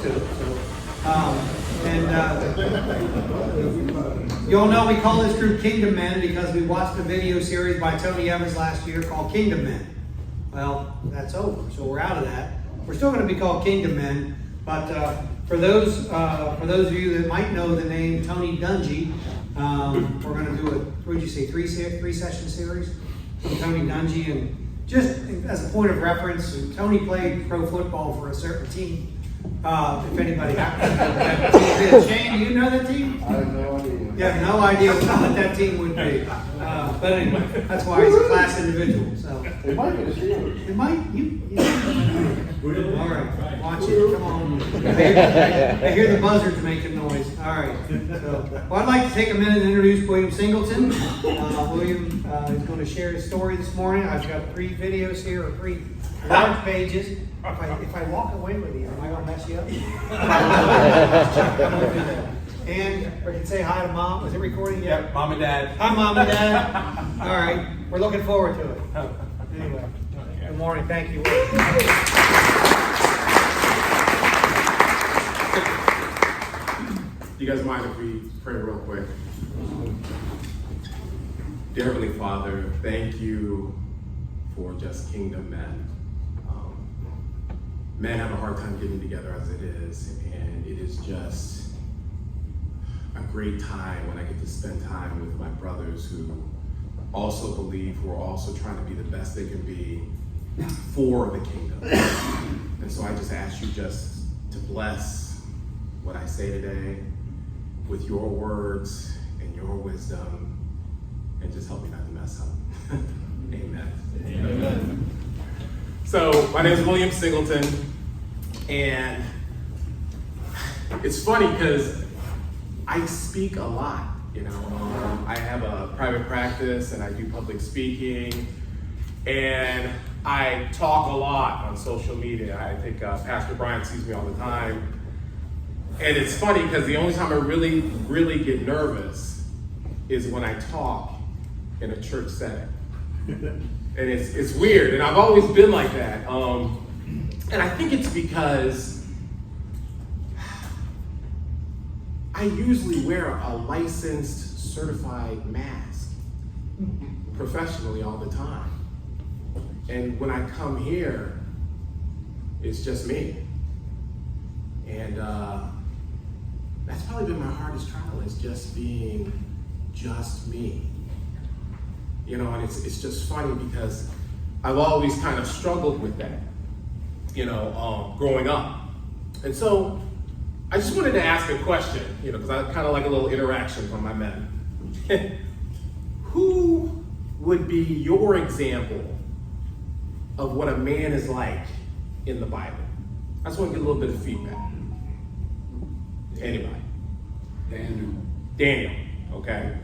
to it. So, you all know we call this group Kingdom Men because we watched a video series by Tony Evans last year called Kingdom Men. Well, that's over, so we're out of that. We're still going to be called Kingdom Men, but for those of you that might know the name Tony Dungy, we're going to do a, what did you say, three session series from Tony Dungy. And just as a point of reference, Tony played pro football for a certain team. If anybody happens to know that team. Shane, do you know that team? I have no idea. You have no idea what that team would be. But anyway, that's why he's a class individual. So It might be the Steelers. it might you. Really? All right, watch it. Come on. I hear the buzzards making noise. All right. So, well, I'd like to take a minute and introduce William Singleton. William is going to share his story this morning. I've got 3 videos here, or 3 large pages. If I walk away with you, am I going to mess you up? And we can say hi to Mom. Is it recording yet? Yep, Mom and Dad. Hi, Mom and Dad. All right. We're looking forward to it. Anyway, good morning. Thank you. Do you guys mind if we pray real quick? Dear Heavenly Father, thank you for just Kingdom Men. Men have a hard time getting together as it is, and it is just a great time when I get to spend time with my brothers who also believe, who are also trying to be the best they can be for the kingdom. And so I just ask you just to bless what I say today with your words and your wisdom, and just help me not to mess up. Amen. Amen. So my name is William Singleton, and it's funny because I speak a lot. You know, I have a private practice and I do public speaking, and I talk a lot on social media. I think Pastor Brian sees me all the time. And it's funny because the only time I really get nervous is when I talk in a church setting. And it's weird, and I've always been like that. And I think it's because I usually wear a licensed, certified mask professionally all the time. And when I come here, it's just me. And that's probably been my hardest trial, is just being just me. You know, and it's just funny because I've always kind of struggled with that, you know, growing up. And so I just wanted to ask a question, you know, because I kind of like a little interaction from my men. Who would be your example of what a man is like in the Bible? I just want to get a little bit of feedback. Anybody? Daniel, okay.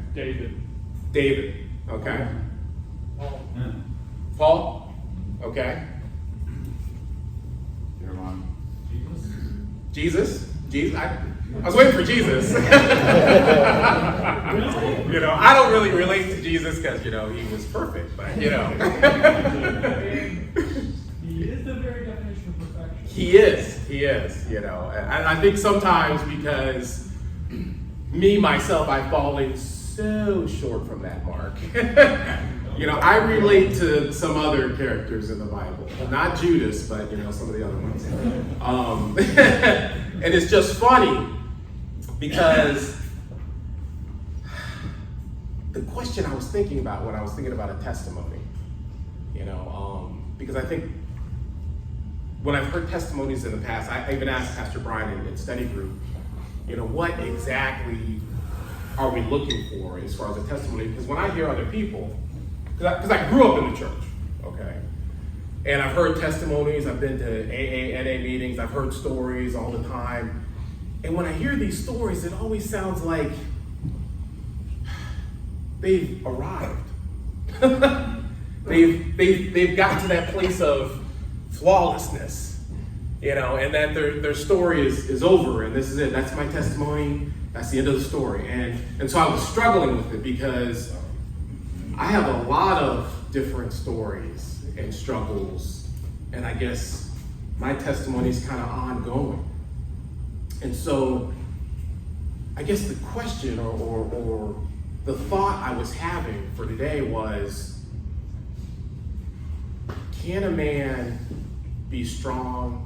David, okay. Paul, okay. Jesus. I was waiting for Jesus. You know, I don't really relate to Jesus because, you know, he was perfect, but, you know. He is the very definition of perfection. He is, you know. And I think sometimes because myself, I've fallen so short from that mark. You know, I relate to some other characters in the Bible. Not Judas, but, you know, some of the other ones. And it's just funny because the question I was thinking about when I was thinking about a testimony, you know, because I think when I've heard testimonies in the past, I even asked Pastor Brian in study group, you know, what exactly are we looking for as far as a testimony? Because when I hear other people, because I grew up in the church, okay? And I've heard testimonies, I've been to AA, NA meetings, I've heard stories all the time. And when I hear these stories, it always sounds like they've arrived. they've gotten to that place of flawlessness, you know, and that their story is over, and this is it. That's my testimony. That's the end of the story. And so I was struggling with it because I have a lot of different stories and struggles, and I guess my testimony is kind of ongoing. And so I guess the question or the thought I was having for today was, can a man be strong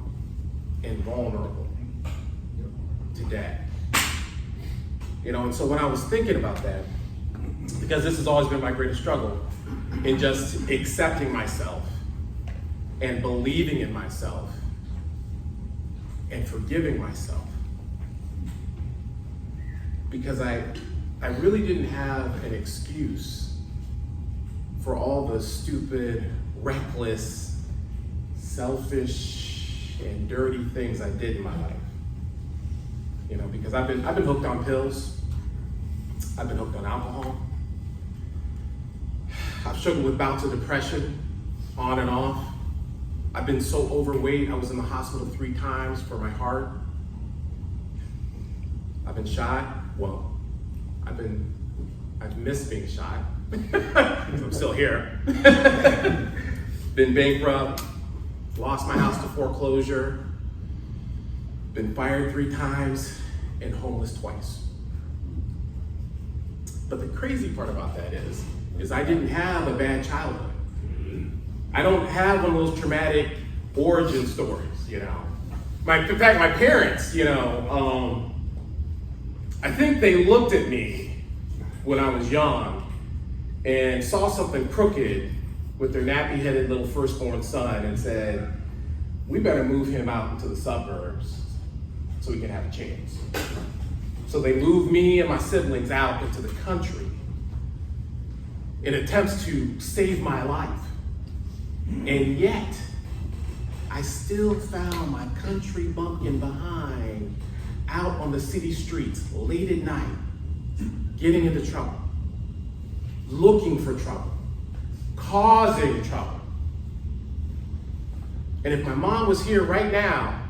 and vulnerable today? And so when I was thinking about that, because this has always been my greatest struggle, in just accepting myself and believing in myself and forgiving myself. Because I really didn't have an excuse for all the stupid, reckless, selfish, and dirty things I did in my life. Because I've been hooked on pills. I've been hooked on alcohol. I've struggled with bouts of depression, on and off. I've been so overweight, I was in the hospital 3 times for my heart. I've been shot. Well, I've missed being shot. I'm still here. Been bankrupt, lost my house to foreclosure, been fired 3 times, and homeless twice. But the crazy part about that is I didn't have a bad childhood. I don't have one of those traumatic origin stories, In fact, my parents, I think they looked at me when I was young and saw something crooked with their nappy-headed little firstborn son and said, we better move him out into the suburbs so he can have a chance. So they moved me and my siblings out into the country in attempts to save my life. And yet, I still found my country bumpkin behind out on the city streets late at night, getting into trouble, looking for trouble, causing trouble. And if my mom was here right now,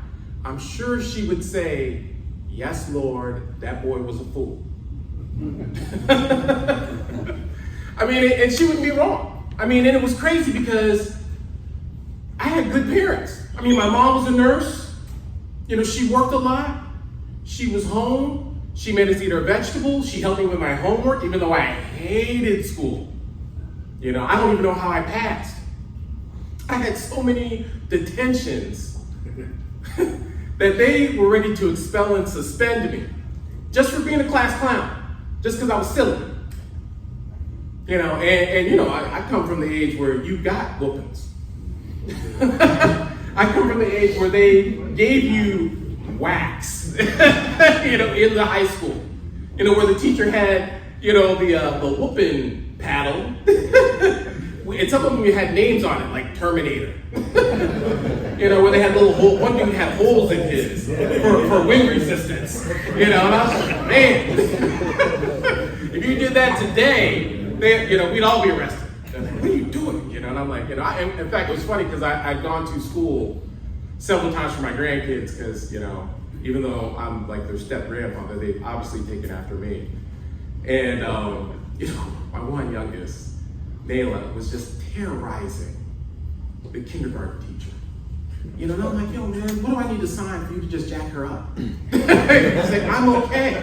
I'm sure she would say, yes, Lord, that boy was a fool. And she wouldn't be wrong. And it was crazy because I had good parents. My mom was a nurse. She worked a lot. She was home. She made us eat our vegetables. She helped me with my homework, even though I hated school. I don't even know how I passed. I had so many detentions that they were ready to expel and suspend me just for being a class clown, just because I was silly. I come from the age where you got whoopings. I come from the age where they gave you wax, in the high school, where the teacher had, the whooping paddle, and some of them had names on it, like Terminator, where they had little holes, one dude had holes in his for wind resistance, and I was like, man, if you did that today, we'd all be arrested. What are you doing? And I'm like, in fact, it was funny because I'd gone to school several times for my grandkids because, even though I'm like their step grandfather, they've obviously taken after me. And, my one youngest, Nayla, was just terrorizing the kindergarten teacher. And I'm like, yo, man, what do I need to sign for you to just jack her up? I was like, I'm okay.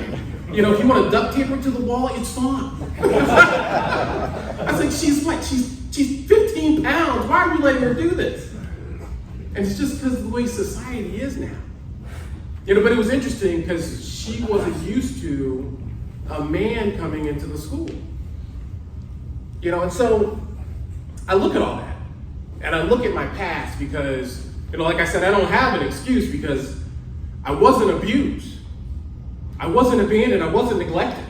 If you want to duct tape her to the wall, it's fine. I was like, she's what? She's 15 pounds. Why are we letting her do this? And it's just because of the way society is now. But it was interesting because she wasn't used to a man coming into the school. And so I look at all that and I look at my past because, like I said, I don't have an excuse because I wasn't abused. I wasn't abandoned. I wasn't neglected.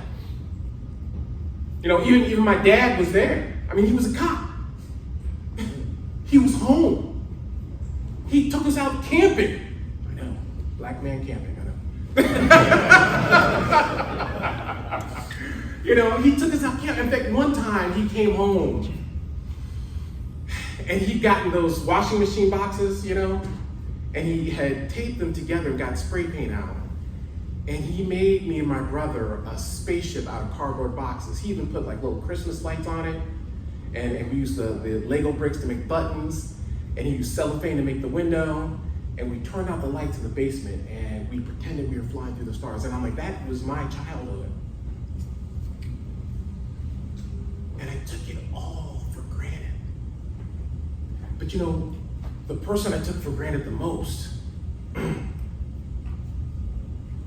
Even my dad was there. He was a cop. He was home. He took us out camping. I know, black man camping, I know. He took us out camping. In fact, one time he came home and he'd gotten those washing machine boxes, and he had taped them together and got spray paint out. And he made me and my brother a spaceship out of cardboard boxes. He even put like little Christmas lights on it. And we used the Lego bricks to make buttons. And he used cellophane to make the window. and we turned out the lights in the basement and we pretended we were flying through the stars. And I'm like, that was my childhood. And I took it all for granted. But you know, the person I took for granted the most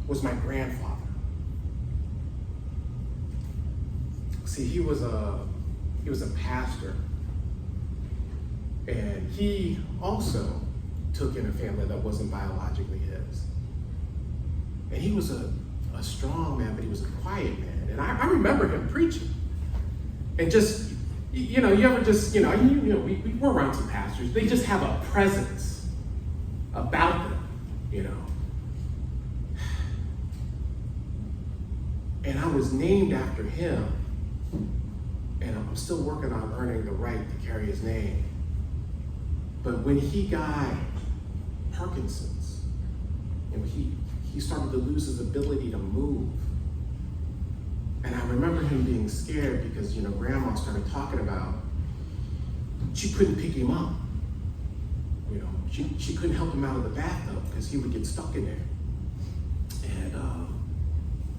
was my grandfather. See, he was a pastor, and he also took in a family that wasn't biologically his. And he was a strong man, but he was a quiet man. And I remember him preaching. And just, you know, you ever just, we were around some pastors, they just have a presence about them, you know. And I was named after him, and I'm still working on earning the right to carry his name. But when he got Parkinson's, and he started to lose his ability to move. And I remember him being scared because, Grandma started talking about she couldn't pick him up. She couldn't help him out of the bathtub because he would get stuck in there. And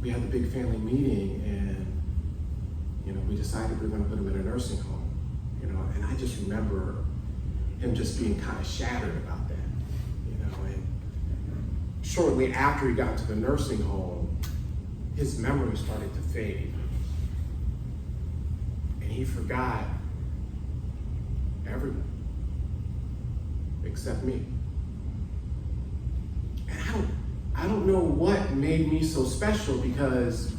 we had the big family meeting, and we decided we were going to put him in a nursing home. And I just remember him just being kind of shattered about that. And shortly after he got to the nursing home, his memory started to fade. And he forgot everyone except me. And I don't know what made me so special, because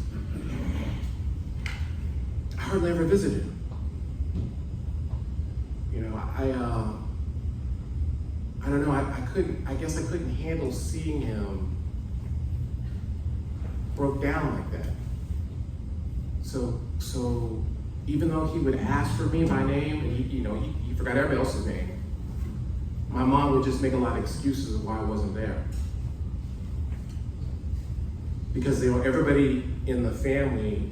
I hardly ever visited him. I don't know, I guess I couldn't handle seeing him broke down like that. So even though he would ask for me by name, and he forgot everybody else's name, my mom would just make a lot of excuses of why I wasn't there. Because everybody in the family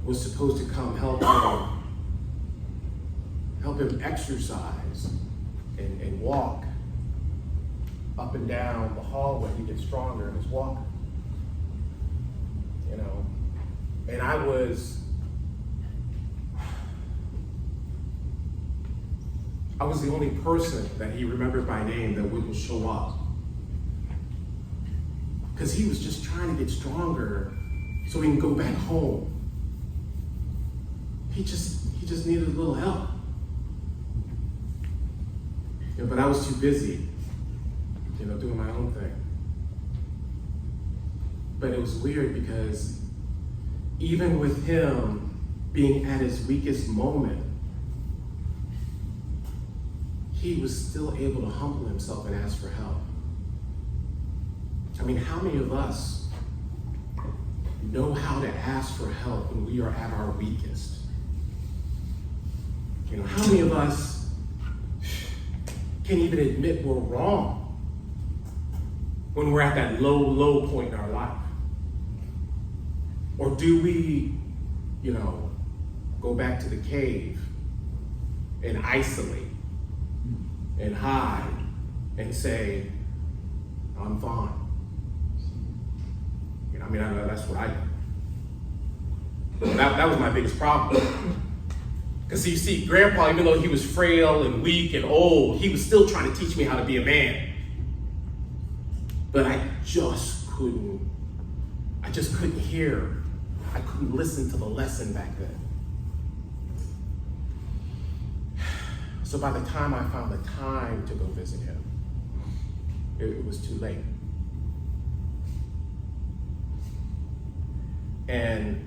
was supposed to come help him exercise and walk up and down the hallway. He'd get stronger in his walker. And I was the only person that he remembered by name that wouldn't show up. Because he was just trying to get stronger so he can go back home. He just needed a little help. But I was too busy, doing my own thing. But it was weird because even with him being at his weakest moment, he was still able to humble himself and ask for help. I mean, how many of us know how to ask for help when we are at our weakest? How many of us can even admit we're wrong when we're at that low point in our life? Or do we, go back to the cave and isolate and hide and say, I'm fine? I know that's what I did. That was my biggest problem. Because you see, Grandpa, even though he was frail and weak and old, he was still trying to teach me how to be a man. But I just couldn't hear. I couldn't listen to the lesson back then. So by the time I found the time to go visit him, it was too late. And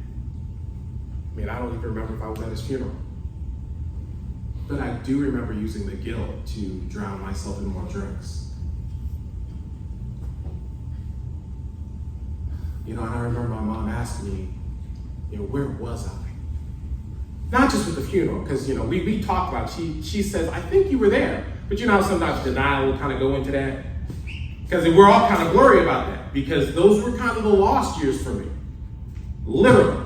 I don't even remember if I was at his funeral. But I do remember using the guilt to drown myself in more drinks. And I remember my mom asking me, where was I? Not just with the funeral, because, we talked about it. She says, I think you were there. But how sometimes denial will kind of go into that? Because we're all kind of blurry about that, because those were kind of the lost years for me. Literally.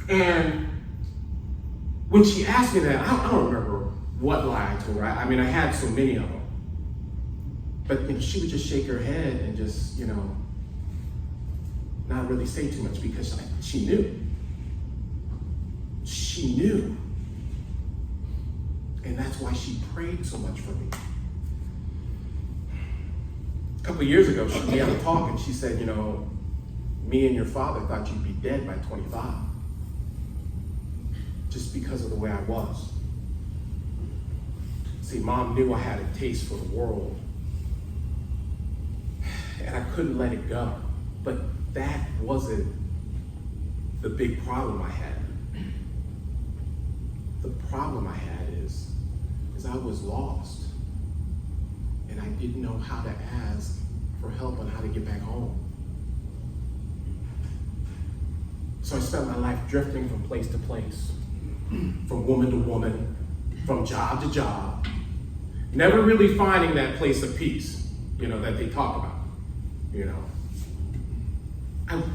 And when she asked me that, I don't remember what lie I told her. I had so many of them. But she would just shake her head and just, not really say too much because she knew. She knew. And that's why she prayed so much for me. A couple of years ago, we had a talk and she said, me and your father thought you'd be dead by 25. Just because of the way I was. See, Mom knew I had a taste for the world. And I couldn't let it go. But that wasn't the big problem I had. The problem I had is I was lost. And I didn't know how to ask for help on how to get back home. So I spent my life drifting from place to place, from woman to woman, from job to job, never really finding that place of peace, that they talk about,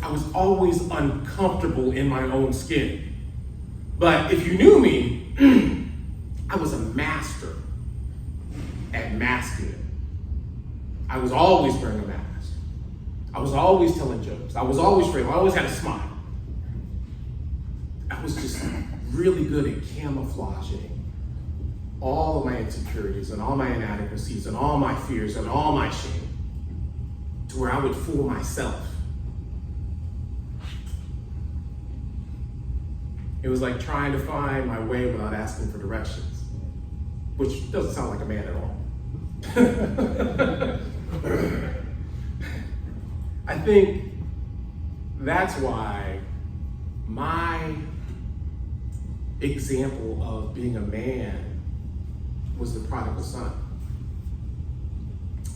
I was always uncomfortable in my own skin. But if you knew me, I was a master at masking it. I was always wearing a mask. I was always telling jokes. I was always straight. I always had a smile. I was just really good at camouflaging all of my insecurities and all my inadequacies and all my fears and all my shame to where I would fool myself. It was like trying to find my way without asking for directions, which doesn't sound like a man at all. I think that's why my example of being a man was the prodigal son.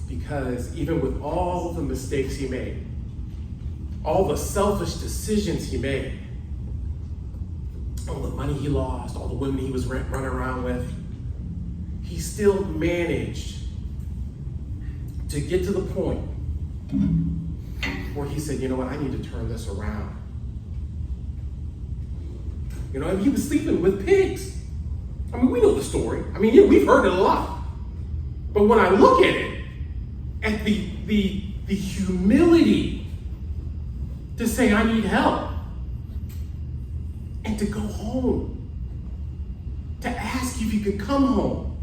Because even with all the mistakes he made, all the selfish decisions he made, all the money he lost, all the women he was running around with, he still managed to get to the point where he said, you know what, I need to turn this around. And he was sleeping with pigs. I mean, we know the story. I mean, we've heard it a lot. But when I look at it, at the humility to say, I need help, and to go home, to ask if you could come home,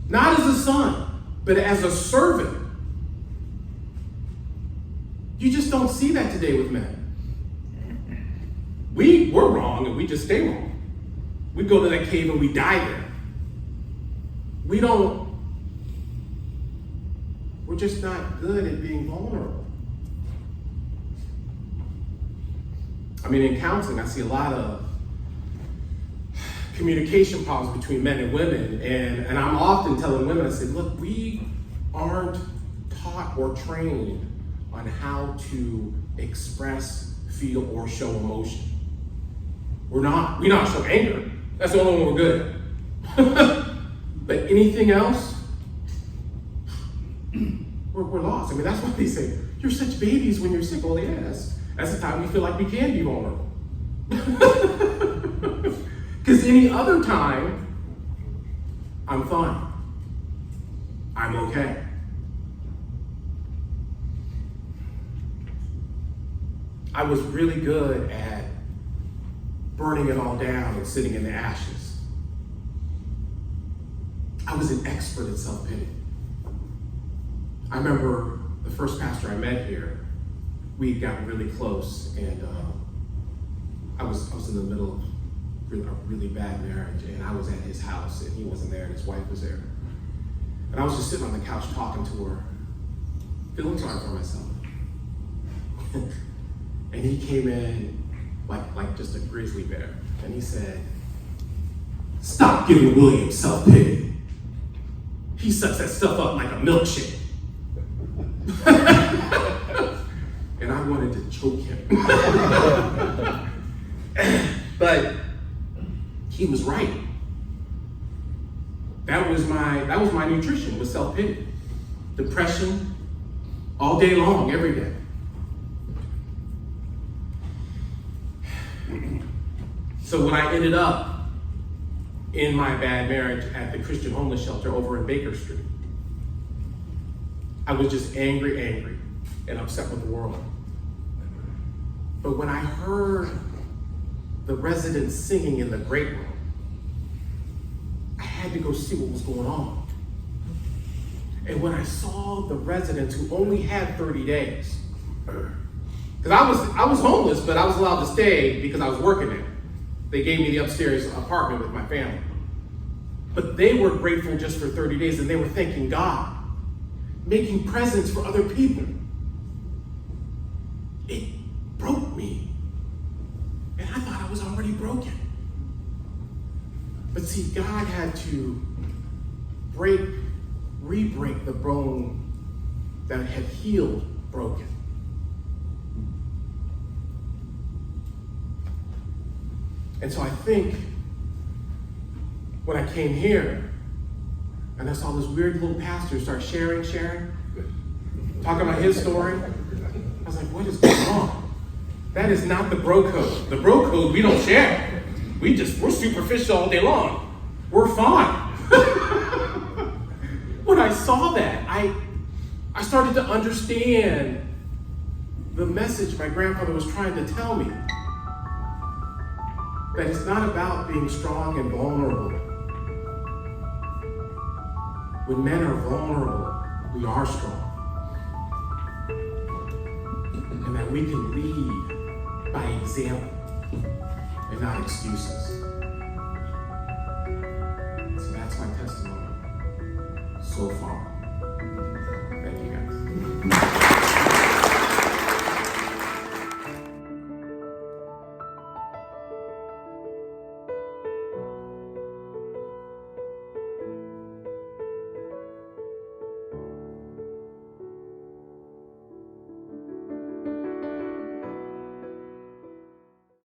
not as a son, but as a servant. You just don't see that today with men. We're wrong and we just stay wrong. We go to that cave and we die there. We're just not good at being vulnerable. I mean, in counseling, I see a lot of communication problems between men and women, and I'm often telling women, I say, look, we aren't taught or trained on how to express, feel, or show emotion. We don't show anger. That's the only one we're good at. But anything else, we're lost. I mean, that's why they say, you're such babies when you're sick. Well, yeah, that's the time we feel like we can be vulnerable. Because any other time, I'm fine. I'm okay. I was really good at burning it all down and sitting in the ashes. I was an expert at self-pity. I remember the first pastor I met here, we got really close, and I was in the middle of a really bad marriage, and I was at his house, and he wasn't there, and his wife was there. And I was just sitting on the couch talking to her, feeling sorry for myself. And he came in like just a grizzly bear, and he said, "Stop giving William self-pity. He sucks that stuff up like a milkshake." And I wanted to choke him. But he was right. That was my nutrition, was self-pity. Depression, all day long, every day. So when I ended up in my bad marriage at the Christian homeless shelter over in Baker Street, I was just angry, and upset with the world. But when I heard the residents singing in the great room, I had to go see what was going on. And when I saw the residents who only had 30 days, because I was homeless, but I was allowed to stay because I was working there. They gave me the upstairs apartment with my family. But they were grateful just for 30 days, and they were thanking God, making presents for other people. It broke me. And I thought I was already broken. But see, God had to re-break the bone that had healed broken. And so I think when I came here and I saw this weird little pastor start sharing, talking about his story, I was like, what is going on? That is not the bro code. The bro code, we don't share. We're superficial all day long. We're fine. When I saw that, I started to understand the message my grandfather was trying to tell me. That it's not about being strong and vulnerable. When men are vulnerable, we are strong. And that we can lead by example and not excuses. So that's my testimony so far.